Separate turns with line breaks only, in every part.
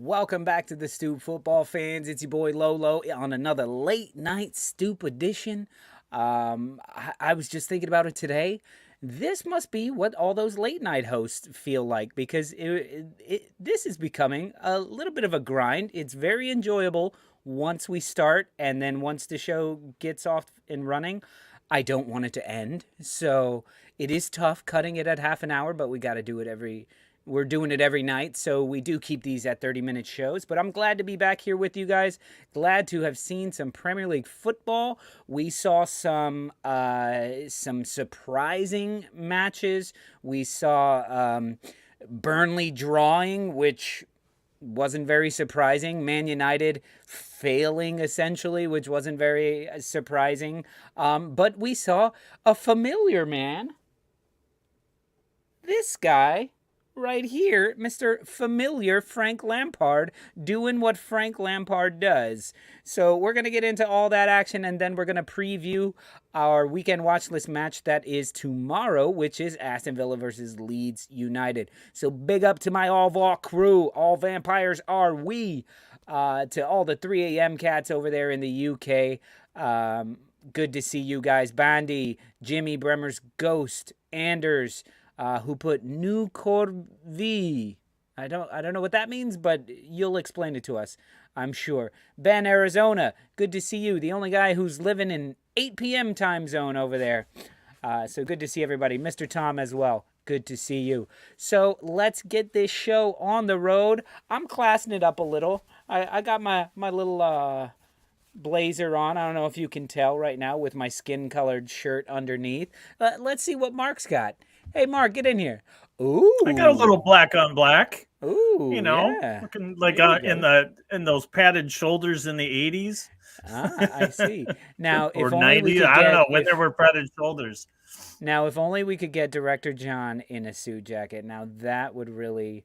Welcome back to the Stoop football fans. It's your boy Lolo on another late night Stoop edition. I was just thinking about it today. This must be what all those late night hosts feel like because this is becoming a little bit of a grind. It's very enjoyable once we start, and then once the show gets off and running, I don't want it to end. So it is tough cutting it at half an hour, but we got to do it we're doing it every night, so we do keep these at 30-minute shows. But I'm glad to be back here with you guys. Glad to have seen some Premier League football. We saw some surprising matches. We saw Burnley drawing, which wasn't very surprising. Man United failing, essentially, which wasn't very surprising. But we saw a familiar man. This guy right here, Mr. Familiar Frank Lampard, doing what Frank Lampard does. So we're going to get into all that action, and then we're going to preview our weekend watch list match that is tomorrow, which is Aston Villa versus Leeds United. So big up to my all-VAR crew. All vampires are we. To all the 3 a.m. cats over there in the UK. Good to see you guys. Bandy, Jimmy, Bremner's Ghost, Anders, who put New Corvi. I don't know what that means, but you'll explain it to us, I'm sure. Ben, Arizona, good to see you. The only guy who's living in 8 p.m. time zone over there. So good to see everybody. Mr. Tom as well. Good to see you. So let's get this show on the road. I'm classing it up a little. I got my little blazer on. I don't know if you can tell right now with my skin-colored shirt underneath. Let's see what Mark's got. Hey, Mark, get in here. Ooh.
I got a little black on black.
Ooh,
you know,
yeah.
Looking like in those padded shoulders in the 80s.
I see. Now,
or
if only
90s,
we could
I don't know when there were padded shoulders.
Now, if only we could get Director John in a suit jacket. Now, that would really...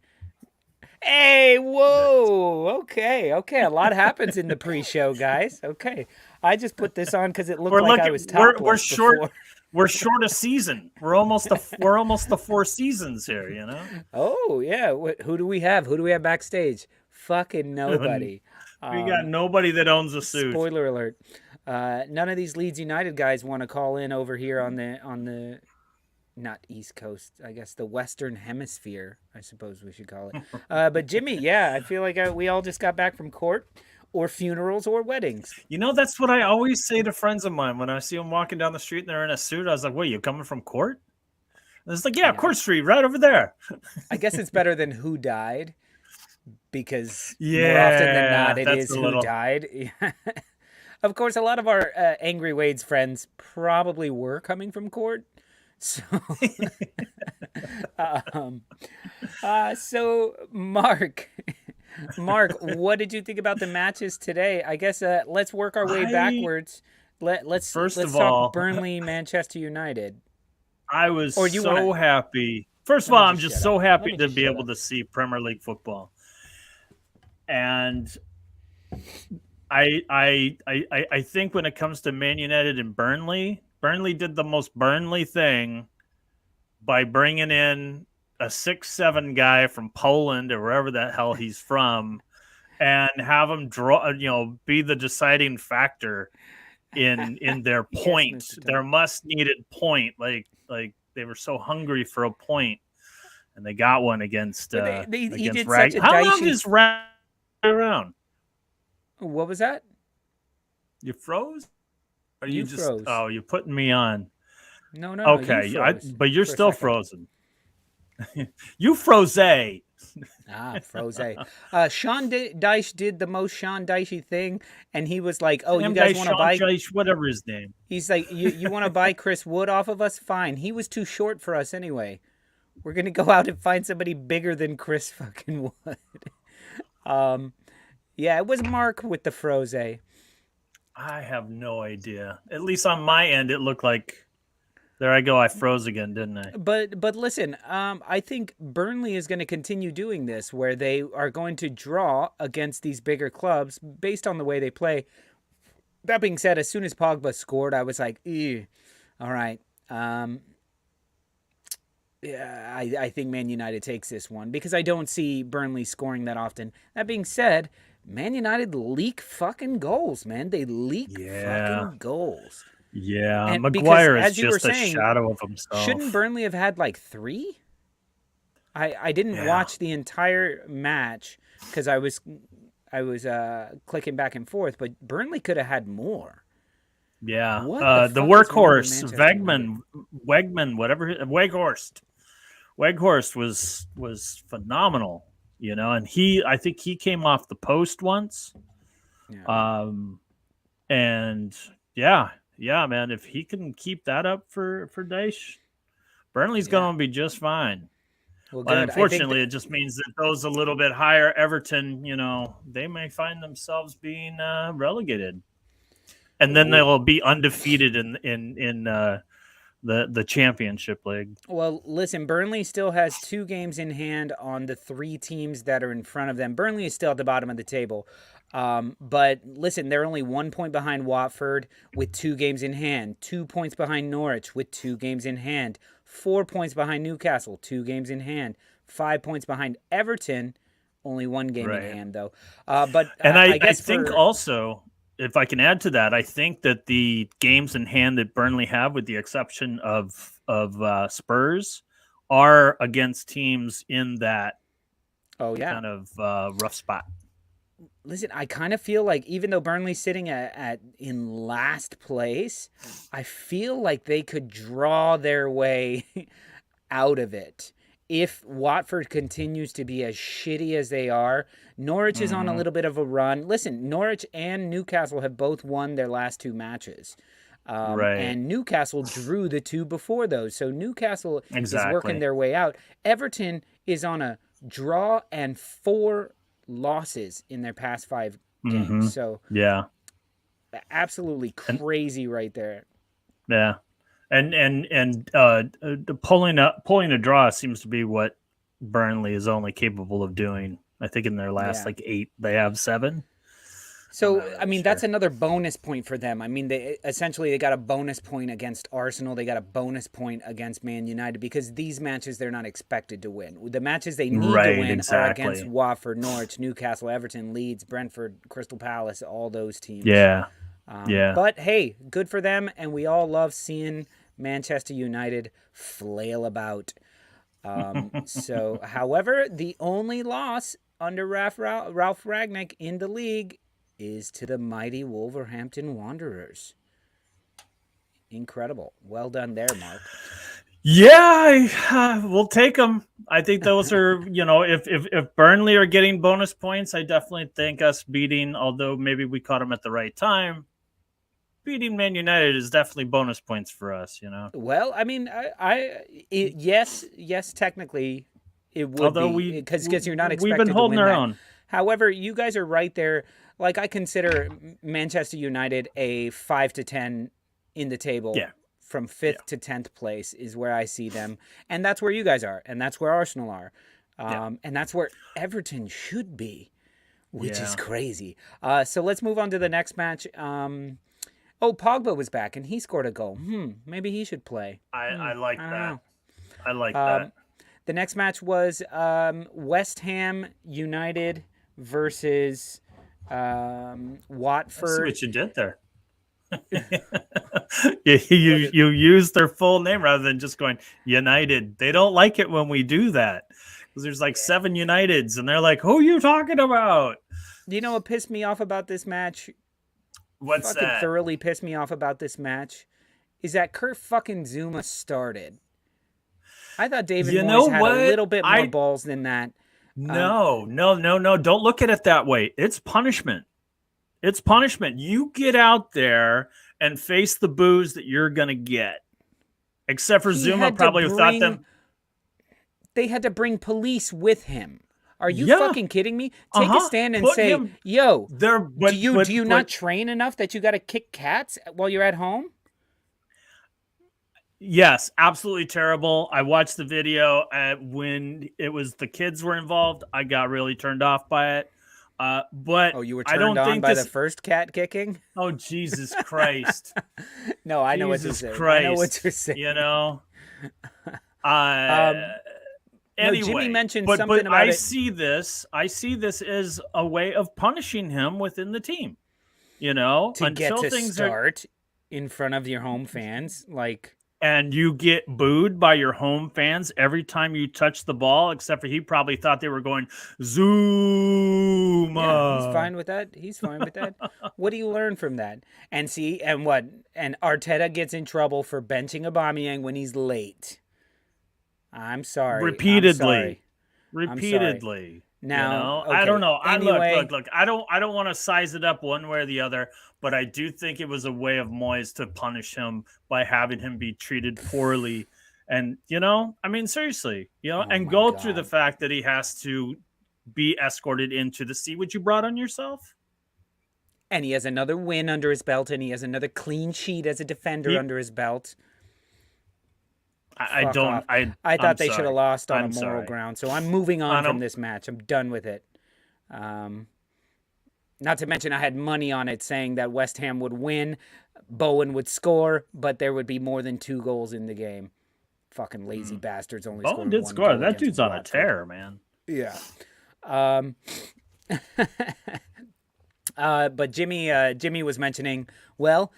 Hey, whoa. Okay. A lot happens in the pre-show, guys. Okay. I just put this on because it looked I was topless
we're short.
before.
We're short a season. We're almost the 4 seasons here, you know?
Oh, yeah. Who do we have? Who do we have backstage? Fucking nobody.
We got nobody that owns a suit.
Spoiler alert. None of these Leeds United guys want to call in over here on the not East Coast, I guess the Western Hemisphere, I suppose we should call it. But Jimmy, yeah, I feel like we all just got back from court or funerals or weddings.
You know, that's what I always say to friends of mine when I see them walking down the street and they're in a suit. I was like, "What, you coming from court?" And it's like, "Yeah, Court Street, right over there."
I guess it's better than who died because more often than not it is who died. Of course, a lot of our Angry Wade's friends probably were coming from court. So, so Mark, what did you think about the matches today? I guess let's work our way backwards. Let's talk Burnley, Manchester United.
I was happy. First of all, I'm just so happy to be able to see Premier League football, and I think when it comes to Man United and Burnley did the most Burnley thing by bringing in a 6'7" guy from Poland or wherever the hell he's from, and have him be the deciding factor in their point, their much needed point. Like they were so hungry for a point, and they got one against against Rag. How long is Rag around?
What was that?
You froze? Or you just
froze.
Oh, you're putting me on.
No.
Okay, but you're still frozen. You froze.
Froze. Sean Dyche did the most Sean Dyche thing, and he was like, "Oh, you guys want to buy
Dyche, whatever his name?"
He's like, "You want to buy Chris Wood off of us? Fine. He was too short for us anyway. We're gonna go out and find somebody bigger than Chris fucking Wood." Yeah, it was Mark with the froze.
I have no idea. At least on my end, it looked like, there I go, I froze again, didn't I?
But listen, I think Burnley is going to continue doing this, where they are going to draw against these bigger clubs based on the way they play. That being said, as soon as Pogba scored, I was like, ew, all right. Yeah, I think Man United takes this one because I don't see Burnley scoring that often. That being said, Man United leak fucking goals, man. They leak
Yeah.
fucking goals.
Yeah.
And because,
Maguire is
as you were
just a
saying,
shadow of
shouldn't
himself.
Burnley have had like 3? I didn't
Yeah.
watch the entire match because I was clicking back and forth, but Burnley could have had more.
Yeah.
What the
The
fuck is wrong with
workhorse,
Manchester United?
Wegman, whatever, Weghorst was phenomenal, and I think he came off the post once.
Yeah.
Um, and yeah, man, if he can keep that up for Daesh, Burnley's
Yeah.
going to be just fine.
Well,
But
good. I think
unfortunately, it just means that those a little bit higher, Everton, they may find themselves being relegated, and then they'll be undefeated in the championship league.
Well, listen, Burnley still has 2 games in hand on the 3 teams that are in front of them. Burnley is still at the bottom of the table. But listen, they're only 1 point behind Watford with 2 games in hand, 2 points behind Norwich with 2 games in hand, 4 points behind Newcastle, 2 games in hand, 5 points behind Everton, only 1 game in hand, though. But
And
I
I
guess
think also, if I can add to that, I think that the games in hand that Burnley have, with the exception of Spurs, are against teams in that kind of rough spot.
Listen, I kind of feel like even though Burnley's sitting at in last place, I feel like they could draw their way out of it. If Watford continues to be as shitty as they are, Norwich is on a little bit of a run. Listen, Norwich and Newcastle have both won their last 2 matches. And Newcastle drew the 2 before those. So Newcastle is working their way out. Everton is on a draw and 4 losses in their past 5 games. So
yeah,
absolutely crazy right there.
Yeah. And pulling a draw seems to be what Burnley is only capable of doing. I think in their last 8, they have 7.
So really I mean, that's another bonus point for them. I mean, they got a bonus point against Arsenal. They got a bonus point against Man United because these matches they're not expected to win. The matches they need to win are against Watford, Norwich, Newcastle, Everton, Leeds, Brentford, Crystal Palace, all those teams.
Yeah.
But hey, good for them, and we all love seeing Manchester United flail about. So, however, the only loss under Ralph Rangnick in the league is to the mighty Wolverhampton Wanderers. Incredible. Well done there, Mark.
Yeah, we'll take them. I think those are, if Burnley are getting bonus points, I definitely think us beating, although maybe we caught them at the right time, beating Man United is definitely bonus points for us,
Well, I mean, yes, technically it would
although
be because you're not expected
we've been holding
to win
our
that.
own.
However, you guys are right there. Like, I consider Manchester United a 5 to 10 in the table.
Yeah.
From 5th to 10th place is where I see them. And that's where you guys are. And that's where Arsenal are. And that's where Everton should be, which is crazy. So let's move on to the next match. Pogba was back and he scored a goal. Maybe he should play.
I like that. I like
that. The next match was West Ham United versus Watford.
I see what you did there. you use their full name rather than just going United. They don't like it when we do that because there's like 7 Uniteds and they're like, who are you talking about?
You know what pissed me off about this match?
What's
fucking
that?
Thoroughly pissed me off about this match is that Kurt fucking Zuma started. I thought David Moyes had a little bit more balls than that.
No. Don't look at it that way. It's punishment. It's punishment. You get out there and face the boos that you're going to get. Except for Zuma probably thought them.
They had to bring police with him. Are you fucking kidding me? Take a stand and say, yo, do you not train enough that you got to kick cats while you're at home?
Yes, absolutely terrible. I watched the video when it was the kids were involved. I got really turned off by it. But
you were turned on by the first cat kicking?
Oh, Jesus Christ.
No, I know what to say. I know what to say.
Uh,
No,
anyway,
Jimmy mentioned
but
something about
I
it.
see this as a way of punishing him within the team.
To get
Until
to
things are,
start in front of your home fans, like,
and you get booed by your home fans every time you touch the ball, except for he probably thought they were going Zoom.
yeah, he's fine with that. He's fine with that. What do you learn from that? And see, and what? And Arteta gets in trouble for benching Aubameyang when he's late. I'm sorry. I'm sorry.
Repeatedly.
Now,
I don't
okay.
know.
Anyway,
Look. I don't want to size it up one way or the other, but I do think it was a way of Moyes to punish him by having him be treated poorly. And I mean, seriously,
oh
and
my
go through the
God.
fact that he has to be escorted into the see what you brought on yourself.
And he has another win under his belt, and he has another clean sheet as a defender under his belt.
I
Fuck
don't.
off. I thought they should have lost on a moral
sorry.
ground, so I'm moving on from this match. I'm done with it. Not to mention I had money on it saying that West Ham would win, Bowen would score, but there would be more than 2 goals in the game. Fucking lazy bastards only
Bowen
scored
did
1
score.
goal
That dude's on a
Watford.
tear, man.
Yeah. But Jimmy was mentioning, well,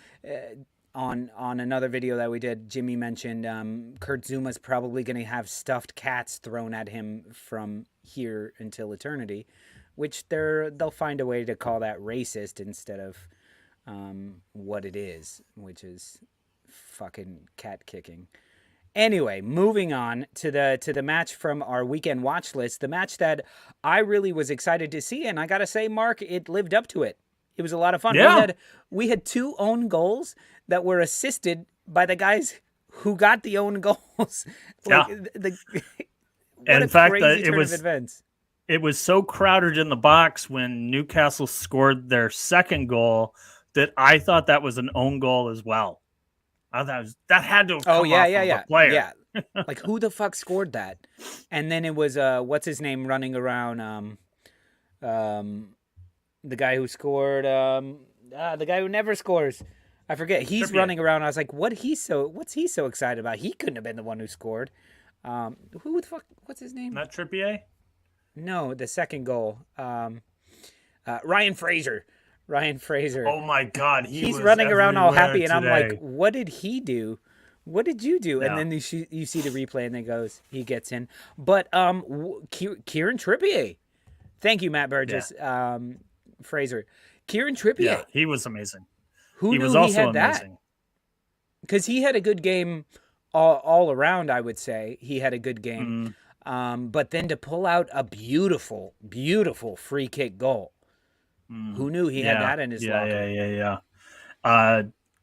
on another video that we did, Jimmy mentioned Kurt Zuma's probably going to have stuffed cats thrown at him from here until eternity, which they'll find a way to call that racist instead of what it is, which is fucking cat kicking. Anyway, moving on to the match from our weekend watch list, the match that I really was excited to see, and I gotta say, Mark, it lived up to it. It was a lot of fun.
Yeah.
We had 2 own goals that were assisted by the guys who got the own goals. Like,
in fact,
crazy turn of events.
It was so crowded in the box when Newcastle scored their second goal that I thought that was an own goal as well. I thought that had to have come off of a player.
Yeah. Like, who the fuck scored that? And then it was what's his name running around, the guy who scored, the guy who never scores. I forget. He's
Trippier.
running around. I was like, what's he so excited about? He couldn't have been the one who scored. Who the fuck? What's his name?
Not Trippier?
No, the second goal. Ryan Fraser.
Oh my God,
he's running around all happy, and
today.
I'm like, what did he do? What did you do?
Yeah.
And then you see the replay, and then he gets in. But Kieran Trippier. Thank you, Matt Burgess.
Yeah.
Fraser. Kieran Trippier.
Yeah, he was amazing.
Who knew he had that? Because he had a good game all around, I would say. He had a good game. But then to pull out a beautiful, beautiful free kick goal. Who knew he had that in his locker?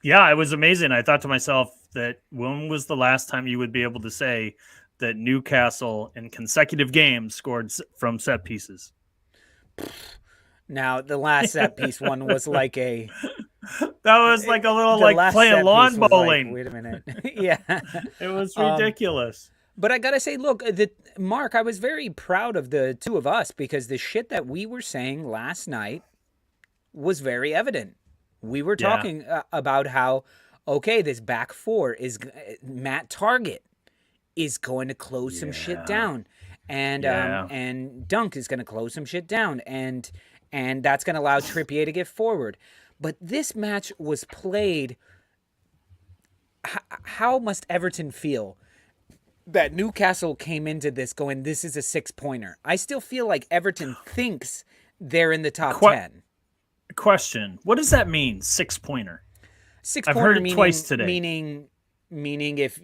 Yeah, it was amazing. I thought to myself that when was the last time you would be able to say that Newcastle in consecutive games scored from set pieces?
Now, the last set piece one was like a...
That was like a little like playing lawn bowling.
Like, wait a minute. Yeah.
It was ridiculous.
But I gotta say, look, Mark, I was very proud of the 2 of us because the shit that we were saying last night was very evident. We were talking about how, okay, this back 4 is Matt Target is going to close some shit down, and Dunk is going to close some shit down, and that's going to allow Trippier to get forward. But this match was played. How must Everton feel that Newcastle came into this going, this is a 6-pointer? I still feel like Everton thinks they're in the top 10.
Question: what does that mean? 6-pointer.
6-pointer.
I've heard it twice today.
Meaning if.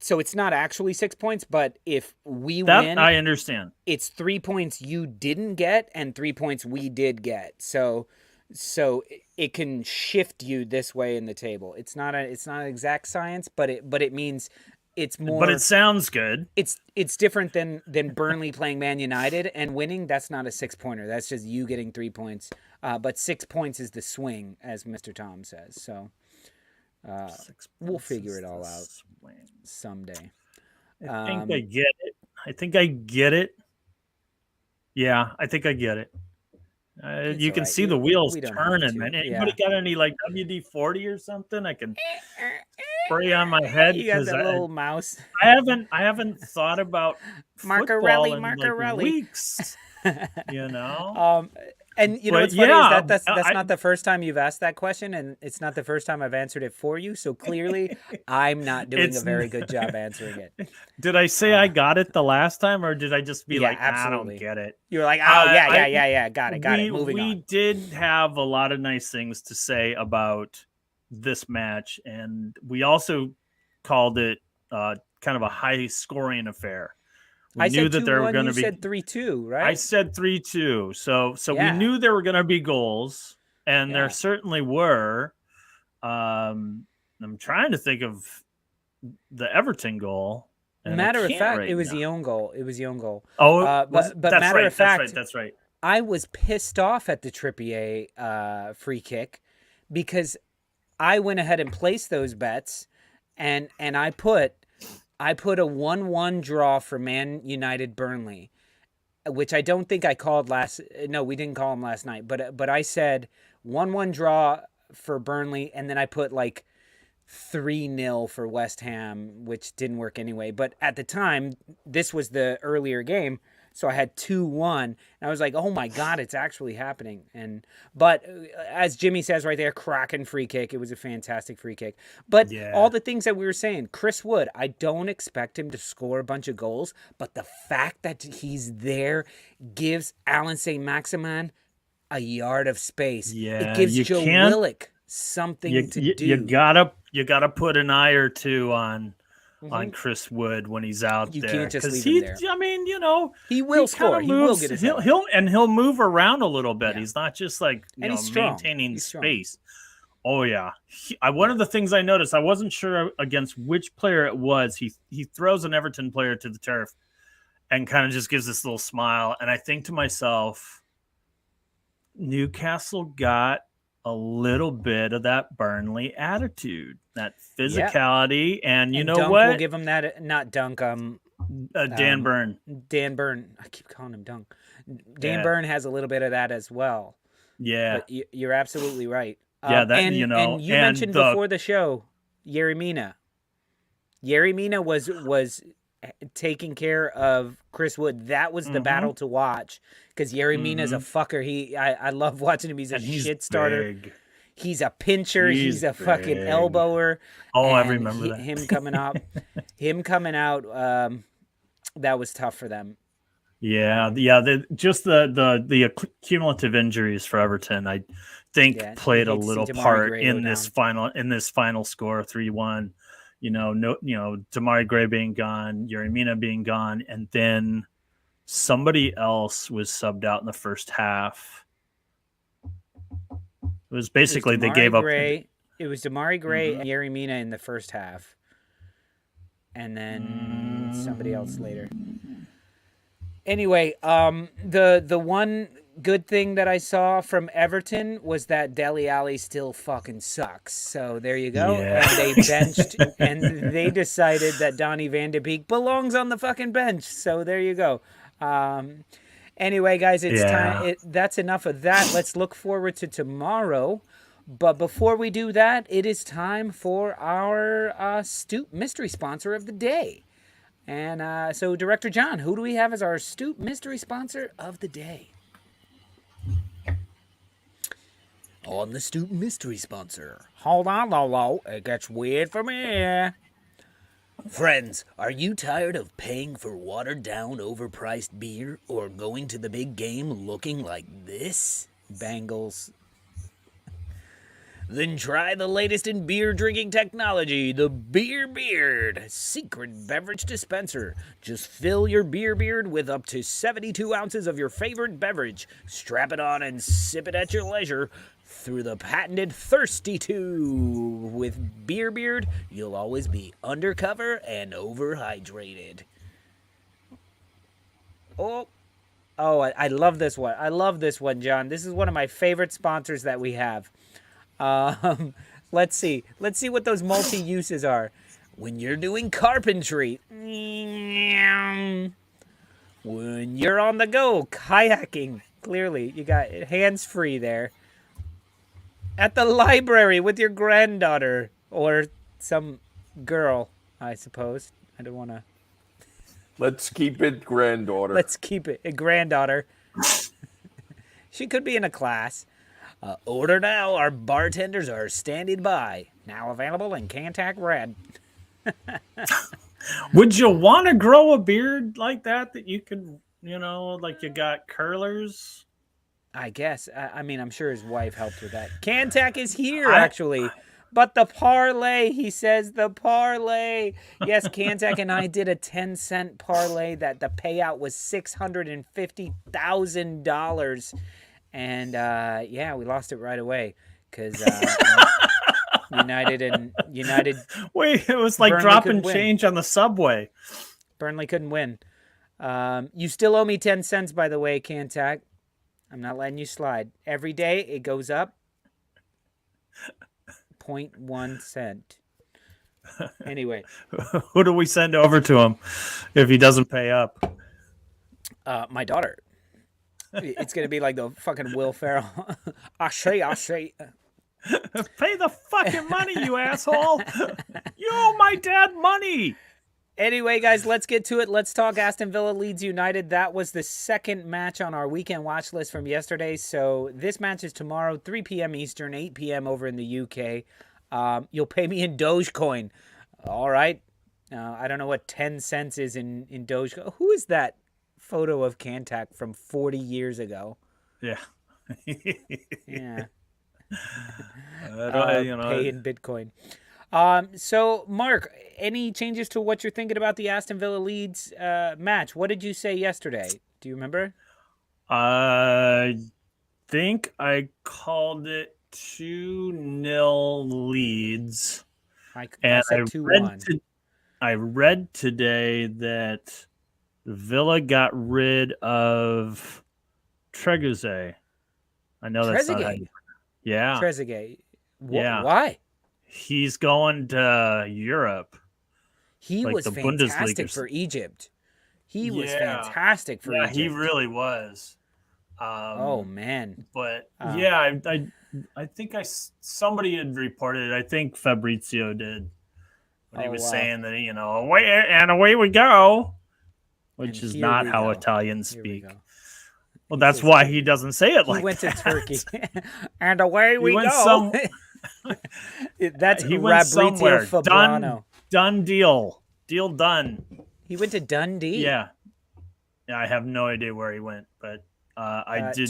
So it's not actually 6 points, but if we win,
I understand.
It's 3 points you didn't get and 3 points we did get. So it can shift you this way in the table. It's not an exact science, but it means it's more.
But it sounds good.
It's different than Burnley playing Man United and winning. That's not a 6-pointer. That's just you getting 3 points. But 6 points is the swing, as Mr. Tom says. So we'll figure it all out someday.
I think I get it. Yeah, I think I get it.
It's
You
all
can
right.
see the wheels
We don't have
turning,
to.
man.
Yeah.
Anybody got any like WD-40 or something I can spray on my head?
You got
Because
that little mouse.
I haven't thought about football in like
Marcarelli.
weeks, you know.
Um, and you know
But
what's funny is
yeah,
that's not the first time you've asked that question, and it's not the first time I've answered it for you. So clearly, I'm not doing a
it's.
very good job answering it.
Did I say I got it the last time, or did I just be
Yeah,
like, I don't
absolutely.
get it?
You were like, oh yeah,
I
got it. Moving
we
on.
did have a lot of nice things to say about this match, and we also called it kind of a high scoring affair. We
I
knew
said
that there were
2-1.
going
You
to be.
said 3-2,
I
right?
said 3-2, so we
Yeah.
knew there were going to be goals, and there
Yeah.
certainly were. I'm trying to think of the Everton goal, and I
Matter of
can't
fact,
right
it was
now.
the own goal. It was the own goal.
Oh,
But
that's
matter
right.
of fact,
That's right.
I was pissed off at the Trippier free kick because I went ahead and placed those bets, and I put a 1-1 draw for Man United Burnley, which I don't think I called last. No, we didn't call them last night. But I said 1-1 draw for Burnley, and then I put like 3-0 for West Ham, which didn't work anyway. But at the time, this was the earlier game, so I had 2-1, and I was like, "Oh my God, it's actually happening!" But as Jimmy says right there, cracking free kick. It was a fantastic free kick. But all the things that we were saying, Chris Wood, I don't expect him to score a bunch of goals, but the fact that he's there gives Alan St. Maximin a yard of space.
Yeah,
it gives
you
Joe
can't.
Willock something to do.
You gotta put an eye or two on Chris Wood when he's out
You
there,
can't just
because
leave him there.
I mean,
He will
kind
score.
of
He will
moves.
get his head.
He'll move around a little bit.
Yeah.
He's not just like
And he's strong.
maintaining
He's strong.
space. Oh yeah. One of the things I noticed, I wasn't sure against which player it was. He throws an Everton player to the turf and kind of just gives this little smile, and I think to myself, Newcastle got a little bit of that Burnley attitude, that physicality, and you know
Dunk
what?
will give him that. Not Dunk.
Dan Burn.
Dan Burn. I keep calling him Dunk. Dan Burn has a little bit of that as well.
Yeah.
But you're absolutely right.
That
and you mentioned before the show, Yerry Mina. Yerry Mina was taking care of Chris Wood. That was the battle to watch, because Yerry Mina's a fucker. I love watching him. He's a shit starter.
Big.
He's a pincher. He's a fucking elbower.
Oh, I remember that.
Him coming out. That was tough for them.
Yeah. The cumulative injuries for Everton, I think, played a little part in this final score, 3-1. Damari Gray being gone, Yerry Mina being gone, and then somebody else was subbed out in the first half. It was basically they gave up.
It was Damari Gray and Yerry Mina in the first half, and then somebody else later. Anyway, the one good thing that I saw from Everton was that Dele Alli still fucking sucks. So there you go.
Yeah.
And they benched, and they decided that Donny van de Beek belongs on the fucking bench. So there you go. Anyway, guys, it's time. That's enough of that. Let's look forward to tomorrow. But before we do that, it is time for our Stoop mystery sponsor of the day. And so, Director John, who do we have as our Stoop mystery sponsor of the day? On the Stoop mystery sponsor. Hold on, Lolo. It gets weird for me. Friends, are you tired of paying for watered-down, overpriced beer or going to the big game looking like this? Bangles. Then try the latest in beer drinking technology, the Beer Beard secret beverage dispenser. Just fill your beer beard with up to 72 ounces of your favorite beverage. Strap it on and sip it at your leisure. Through the patented Thirsty Tube. With Beer Beard, you'll always be undercover and overhydrated. Oh, I love this one. I love this one, John. This is one of my favorite sponsors that we have. Let's see what those multi-uses are. When you're doing carpentry. When you're on the go, kayaking. Clearly, you got hands free there. At the library with your granddaughter or some girl, I suppose. I don't want to.
Let's keep it granddaughter.
Let's keep it a granddaughter. She could be in a class. Order now. Our bartenders are standing by. Now available in Cantac Red.
Would you want to grow a beard like that you could, like you got curlers?
I guess. I mean, I'm sure his wife helped with that. Cantac is here, actually. But the parlay, he says, the parlay. Yes, Cantac and I did a 10-cent parlay that the payout was $650,000. And, yeah, we lost it right away because United.
Wait, it was like
Burnley
dropping change on the subway.
Burnley couldn't win. You still owe me 10 cents, by the way, Cantac. I'm not letting you slide. Every day it goes up 0.1 cent. Anyway.
Who do we send over to him if he doesn't pay up?
My daughter. It's going to be like the fucking Will Ferrell. Ashay.
Pay the fucking money, you asshole. You owe my dad money.
Anyway, guys, let's get to it. Let's talk Aston Villa Leeds United. That was the second match on our weekend watch list from yesterday. So this match is tomorrow, 3 p.m. Eastern, 8 p.m. over in the UK. You'll pay me in Dogecoin. All right. I don't know what 10 cents is in Dogecoin. Who is that photo of Cantac from 40 years ago?
Yeah.
Yeah.
Pay
in Bitcoin. So, Mark, any changes to what you're thinking about the Aston Villa Leeds match? What did you say yesterday? Do you remember?
I think I called it 2-0 Leeds.
I said 2-1.
I read today that Villa got rid of Trezeguet. I know that's not how you... Yeah.
Trezeguet.
Yeah.
Why?
He's going to Europe.
He was fantastic for Egypt. He was fantastic for Egypt.
Yeah, he really was.
Oh man!
But yeah, I think somebody had reported it. I think Fabrizio did when he was saying that away we go, which is not how Italians speak. Well, that's why he doesn't say it like that.
He went to Turkey, and away we go. That's Fabrizio Fabrano.
Done deal. Deal done.
He went to Dundee.
Yeah. I have no idea where he went, but I did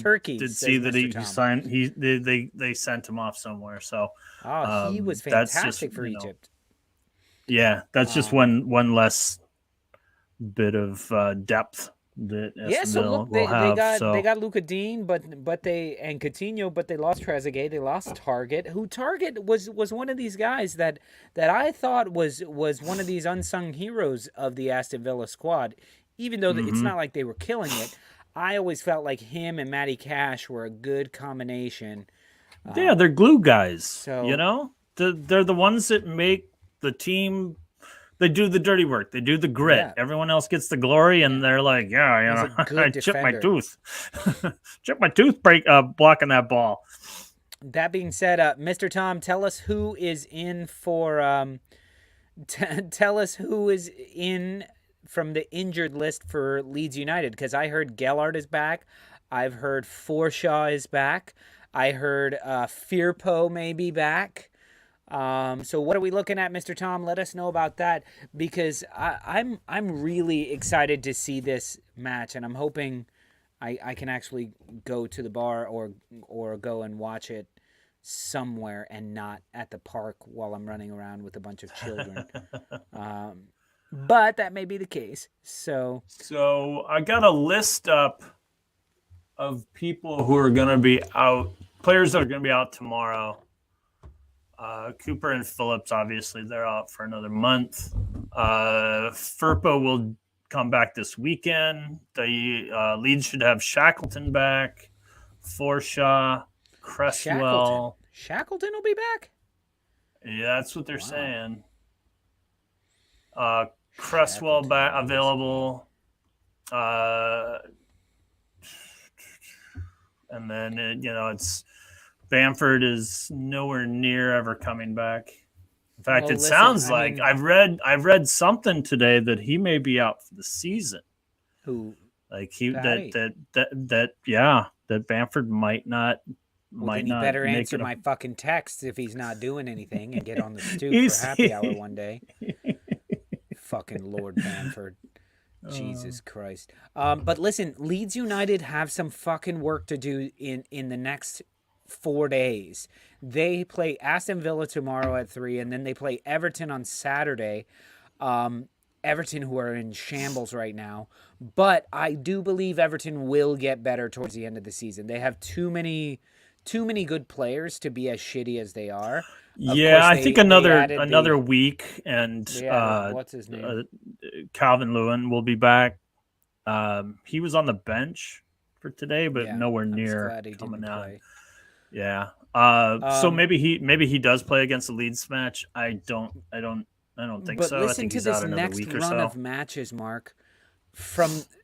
see that he signed. They sent him off somewhere. So
he was fantastic for Egypt.
Yeah, that's just one less bit of depth that
they got Luka Dean, but they and Coutinho, but they lost Trezeguet, they lost Target. Target was one of these guys that I thought was one of these unsung heroes of the Aston Villa squad. Even though it's not like they were killing it, I always felt like him and Matty Cash were a good combination.
Yeah, they're glue guys. So they're the ones that make the team. They do the dirty work. They do the grit. Yeah. Everyone else gets the glory, and they're like, I chipped my tooth. Chipped my tooth blocking that ball.
That being said, Mr. Tom, tell us who is in for tell us who is in from the injured list for Leeds United, because I heard Gellard is back. I've heard Forshaw is back. I heard Firpo may be back. So what are we looking at, Mr. Tom? Let us know about that, because I'm really excited to see this match, and I'm hoping I can actually go to the bar or go and watch it somewhere and not at the park while I'm running around with a bunch of children. But that may be the case. So
I got a list up of people who are going to be out, players that are going to be out tomorrow. Cooper and Phillips, obviously, they're out for another month. Firpo will come back this weekend. The Leeds should have Shackleton back. Forshaw, Cresswell.
Shackleton will be back?
Yeah, that's what they're saying. Cresswell back available. and then it's Bamford is nowhere near ever coming back. In fact,
Well,
it
listen,
sounds
I
like
mean-
I've read something today that he may be out for the season.
Who?
Like he
Patty?
that Bamford might not
Well, then he
not
better
make
answer
it.
my fucking texts if he's not doing anything and get on the stoop for
He's-
happy hour one day. Fucking Lord Bamford. Jesus Christ. But listen, Leeds United have some fucking work to do in the next 4 days. They play Aston Villa tomorrow at 3, and then they play Everton on Saturday. Everton, who are in shambles right now. But I do believe Everton will get better towards the end of the season. They have too many good players to be as shitty as they are.
Yeah, I think another
the-
week, and
They added, what's his name?
Calvin Lewin will be back. He was on the bench for today, but
Yeah,
nowhere
I'm
near
glad he
coming
didn't
out.
play.
Yeah. So maybe he does play against the Leeds match. I don't think
But
so. I
listen
think
to
he's out
this
another
next
week or
run
so.
of matches, Mark.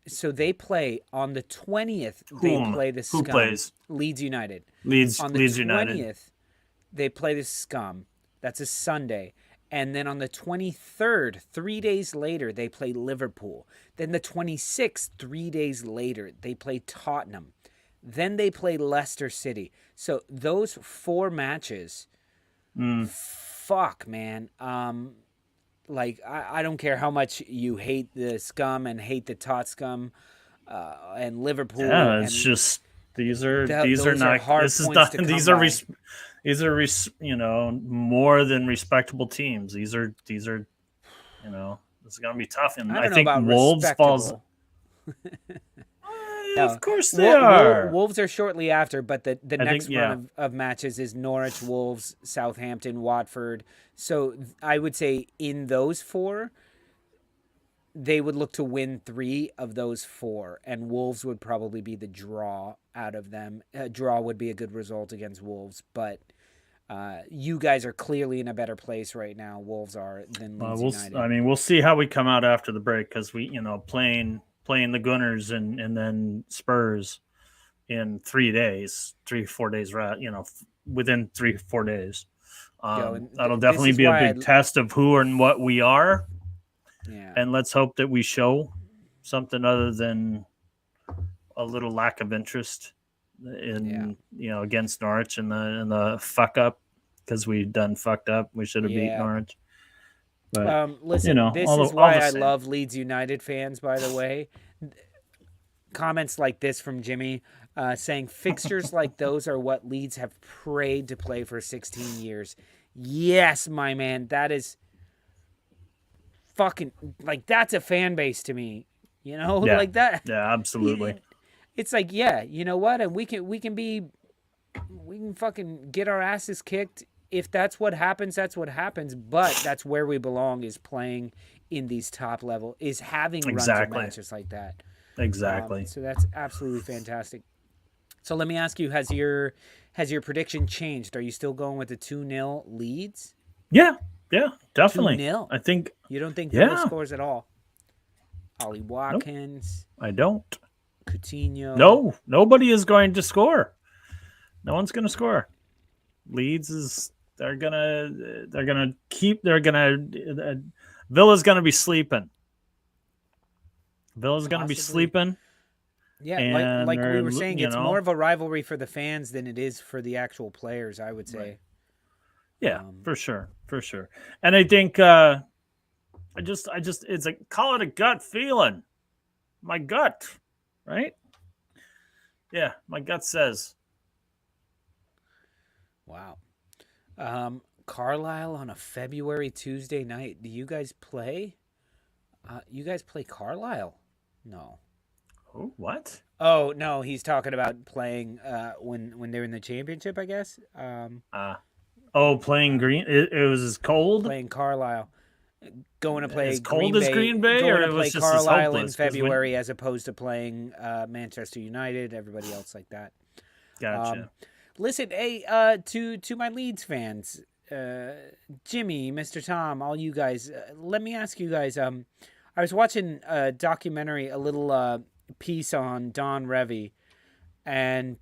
So they play on the 20th. They play the
Who
Scum.
plays?
Leeds United.
Leeds
On the
Leeds
20th,
United.
they play the Scum. That's a Sunday. And then on the 23rd, 3 days later, they play Liverpool. Then the 26th, 3 days later, they play Tottenham. Then they play Leicester City. So those 4 matches, fuck, man. Like, I don't care how much you hate the Scum and hate the Tot Scum and Liverpool.
Yeah, it's
and
just these are
those are
not
hard
this is
points
not
to come
these are
by.
these are more than respectable teams. These are this is gonna be tough. And
I don't know
think
about
Wolves falls.
respectable.
Of course they are.
Wolves are shortly after, but the next
think,
run of matches is Norwich, Wolves, Southampton, Watford. So I would say in those 4, they would look to win 3 of those 4, and Wolves would probably be the draw out of them. A draw would be a good result against Wolves, but you guys are clearly in a better place right now. Wolves are than Leeds United.
We'll see how we come out after the break because we playing the Gunners and then Spurs in 3 days, 4 days, within 3-4 days. That'll definitely be a big test of who and what we are.
Yeah.
And let's hope that we show something other than a little lack of interest in against Norwich and the fuck up because we done fucked up. We should have beat Norwich. But
listen, this is why I love Leeds United fans, by the way. Comments like this from Jimmy saying fixtures like those are what Leeds have prayed to play for 16 years. Yes, my man, that is fucking that's a fan base to me. Like that.
Yeah, absolutely.
It's like, yeah, you know what? And we can fucking get our asses kicked. If that's what happens, that's what happens. But that's where we belong, is playing in these top level, is having runs of matches like that.
Exactly.
So that's absolutely fantastic. So let me ask you, has your prediction changed? Are you still going with the 2-0 Leeds?
Yeah, definitely.
2-0.
I think
you don't think Villa scores at all. Ollie Watkins.
Nope, I don't.
Coutinho.
No, nobody is going to score. No one's going to score. Leeds is Villa's going to be sleeping. Villa's going to be sleeping.
Yeah, like we were saying, it's more of a rivalry for the fans than it is for the actual players, I would say.
Right. Yeah, for sure. And I think it's call it a gut feeling. My gut, right? Yeah, my gut says.
Wow. Carlisle on a February Tuesday night. Do you guys play? You guys play Carlisle? No.
Oh, what?
Oh, no, he's talking about playing when they're in the championship, I guess.
Playing Green. It was cold.
Playing Carlisle. Going to play
as cold as Green Bay,
going
or
to
it
play
was just
Carlisle in
as
February as opposed to playing Manchester United, everybody else like that.
Gotcha.
Listen, hey, to my Leeds fans, Jimmy, Mr. Tom, all you guys, let me ask you guys. I was watching a documentary, a little piece on Don Revy, and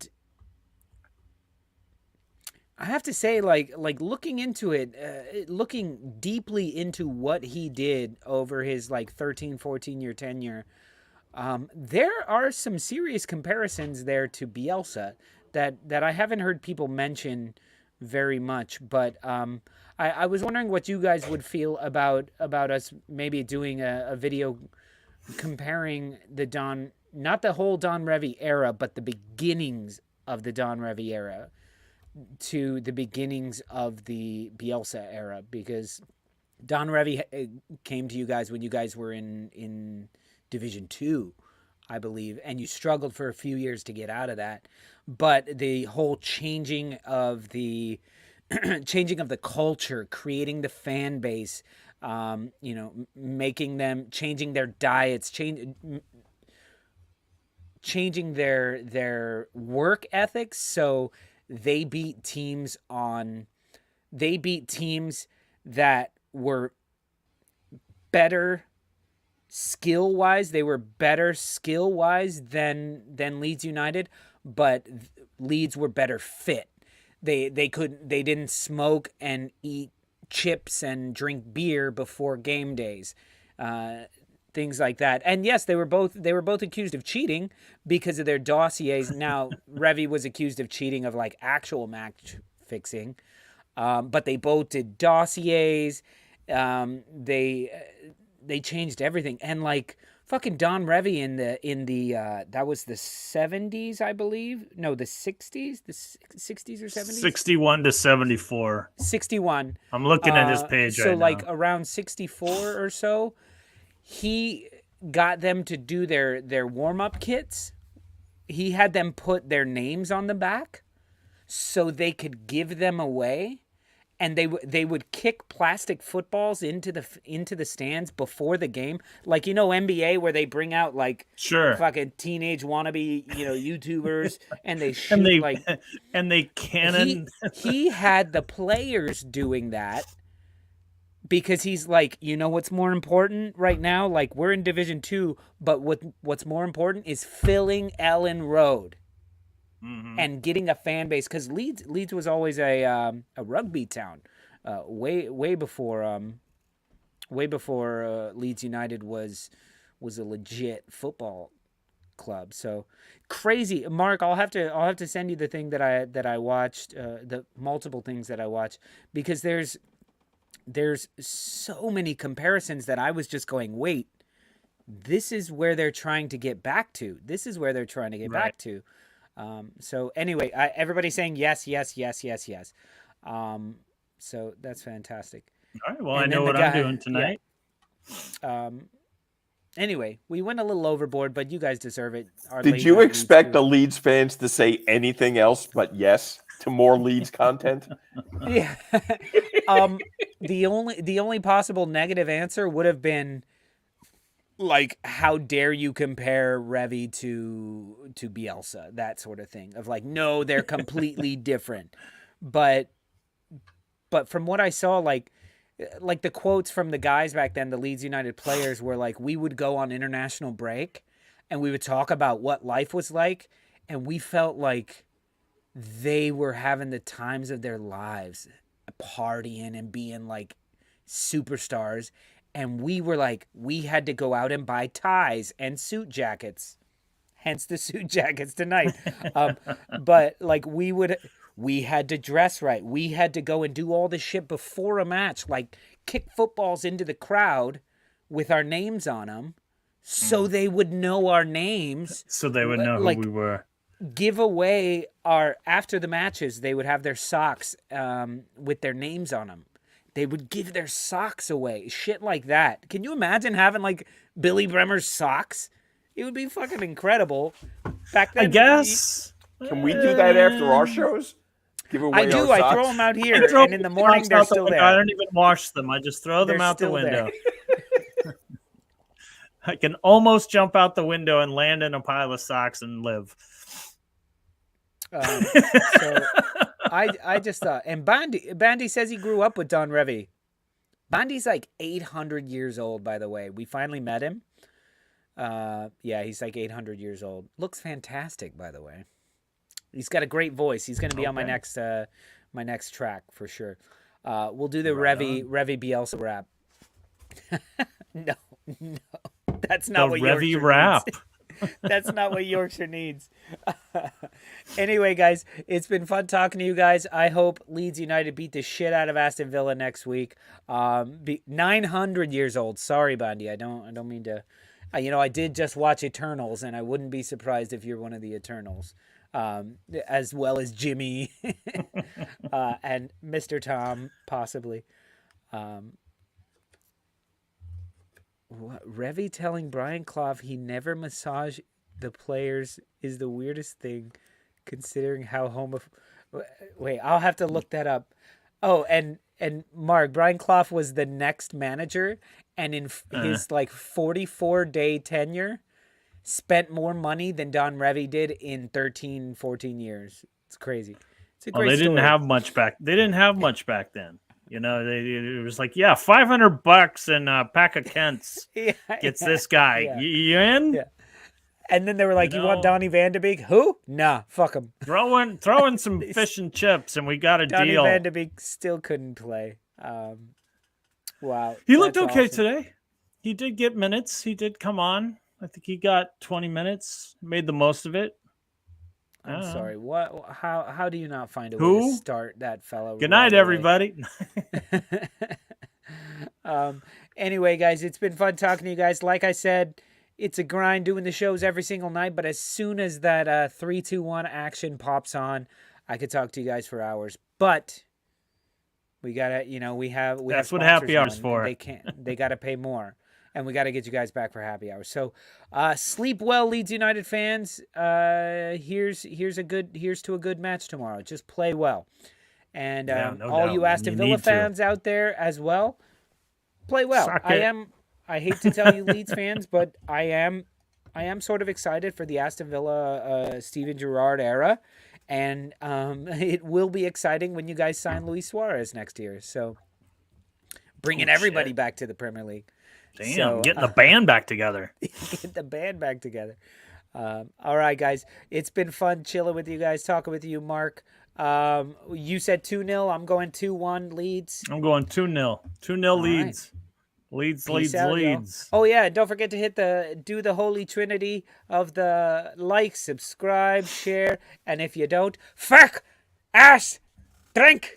I have to say, like looking into it, looking deeply into what he did over his like 13, 14-year tenure, there are some serious comparisons there to Bielsa that I haven't heard people mention very much. But I was wondering what you guys would feel about us maybe doing a video comparing not the whole Don Revie era, but the beginnings of the Don Revie era to the beginnings of the Bielsa era, because Don Revie came to you guys when you guys were in Division 2, I believe, and you struggled for a few years to get out of that. But the whole changing of the culture, creating the fan base, making them, changing their diets, changing their work ethics, so they beat teams that were better skill-wise. They were better skill-wise than Leeds United, but Leeds were better fit. They didn't smoke and eat chips and drink beer before game days. Things like that. And yes, they were both accused of cheating because of their dossiers. Now, Revie was accused of cheating of like actual match fixing, but they both did dossiers. They changed everything. And like fucking Don Revie in the that was the 70s, I believe. No, the 60s, the 60s or 70s.
61 to 74.
61.
I'm looking at his page right now.
So like around 64 or so, he got them to do their warm-up kits. He had them put their names on the back so they could give them away, and they would kick plastic footballs into the stands before the game, like NBA where they bring out like fucking teenage wannabe YouTubers and they shoot
and they cannon.
He had the players doing that. Because he's like, what's more important right now? Like, we're in Division 2, but what's more important is filling Ellen Road and getting a fan base. Because Leeds was always a rugby town, way before Leeds United was a legit football club. So crazy, Mark. I'll have to send you the thing that I watched, the multiple things that I watched, because there's so many comparisons that I was just going, wait, this is where they're trying to get back to. This is where they're trying to get back to. So anyway, everybody's saying yes. So that's fantastic.
All right, well, I know what I'm doing tonight.
Yeah. Anyway, we went a little overboard, but you guys deserve it.
Did you expect the Leeds fans to say anything else but yes to more Leeds content?
Yeah. The only possible negative answer would have been like, how dare you compare Revie to Bielsa, that sort of thing. Of like, no, they're completely different. But from what I saw, like the quotes from the guys back then, the Leeds United players, were like, we would go on international break and we would talk about what life was like, and we felt like they were having the times of their lives, partying and being like superstars, and we were like, we had to go out and buy ties and suit jackets, hence the suit jackets tonight. But like, we had to dress right. We had to go and do all this shit before a match, like kick footballs into the crowd with our names on them, so they would know our names,
so they would know who we were.
Give away after the matches, they would have their socks with their names on them. They would give their socks away, shit like that. Can you imagine having like Billy Bremner's socks? It would be fucking incredible. Back then,
I guess.
Can we do that after our shows? Give away
I do.
our socks?
I throw them out here, and in the morning they're still there.
I don't even wash them. I just throw them out the window. I can almost jump out the window and land in a pile of socks and live.
So I just thought, and Bandy says he grew up with Don Revie. Bandy's like 800 years old, by the way. We finally met him. Yeah, he's like 800 years old. Looks fantastic, by the way. He's got a great voice. He's going to be on my next my next track for sure. We'll do the
Right
Revy Bielsa rap. No, that's not
The
what
Revy
Yorkshire
rap.
needs. That's not what Yorkshire needs. Anyway, guys, it's been fun talking to you guys. I hope Leeds United beat the shit out of Aston Villa next week. 900 years old. Sorry, Bandy. I don't mean to. I did just watch Eternals, and I wouldn't be surprised if you're one of the Eternals, as well as Jimmy and Mr. Tom, possibly. Revy telling Brian Clough he never massaged the players is the weirdest thing, considering how Wait, I'll have to look that up. Oh, and Mark, Brian Clough was the next manager, and in his 44-day tenure, spent more money than Don Revy did in 13, 14 years. It's crazy. It's a great
They
story.
didn't have much back. They didn't have much back then. It was like, yeah, $500 and a pack of Kents gets this guy.
Yeah.
You in?
Yeah. And then they were like, you want Donny Van de Beek? Who? Nah, fuck him.
Throw in some fish and chips, and we got a
Donny
deal.
Van de Beek still couldn't play. Wow.
He looked okay
awesome.
today. He did get minutes. He did come on. I think he got 20 minutes, made the most of it.
I'm sorry. What? How do you not find a way
Who?
to start that fellow?
Good night, everybody.
Anyway, guys, it's been fun talking to you guys. Like I said, it's a grind doing the shows every single night, but as soon as that 3-2-1 action pops on, I could talk to you guys for hours. But we gotta, we have
That's what
sponsors
happy hours
on.
for.
They gotta pay more. And we got to get you guys back for happy hours. So, sleep well, Leeds United fans. Here's to a good match tomorrow. Just play well, and
no
all
doubt,
you
man.
Aston
You
Villa
need to.
fans out there as well, play well.
Suck it.
I hate to tell you, Leeds fans, but I am sort of excited for the Aston Villa Steven Gerrard era, and it will be exciting when you guys sign Luis Suarez next year. So, bringing everybody back to the Premier League.
Damn,
So,
getting the band back together.
Get the band back together. All right, guys. It's been fun chilling with you guys, talking with you, Mark. You said 2-0. I'm going 2-1 Leeds.
I'm going 2-0. 2-0 Leeds. Leeds,
Peace out, yo.
Leeds.
Oh, yeah. Don't forget to do the holy trinity of the like, subscribe, share, and if you don't, fuck, ass, drink.